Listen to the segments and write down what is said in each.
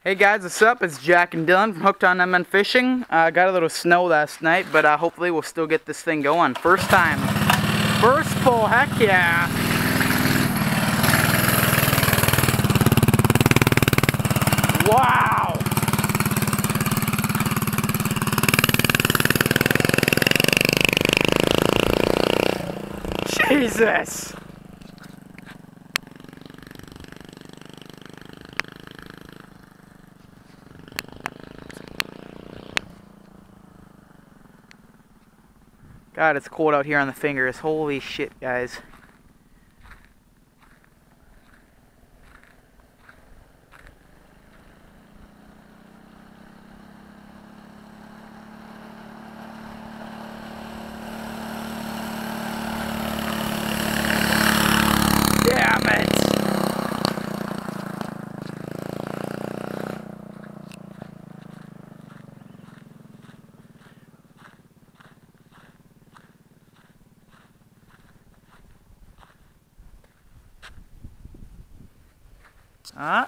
Hey guys, what's up? It's Jack and Dylan from Hooked on MN Fishing. Got a little snow last night, but hopefully we'll still get this thing going. First time. First pull, heck yeah! Wow! Jesus! God, it's cold out here on the fingers. Holy shit, guys. Damn it! Huh?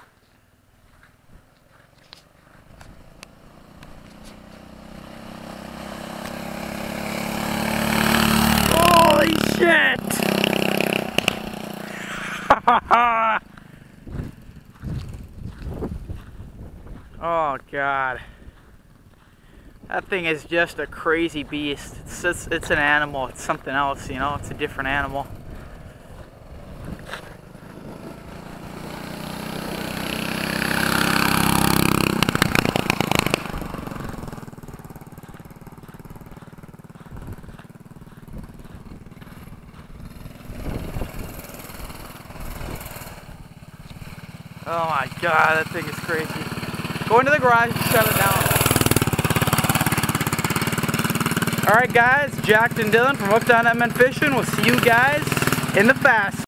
Holy shit! Oh God. That thing is just a crazy beast. It's an animal. It's something else, you know? It's a different animal. Oh my God, that thing is crazy. Go into the garage and shut it down. Alright guys, Jack and Dylan from Hooked on MN Fishing. We'll see you guys in the fast.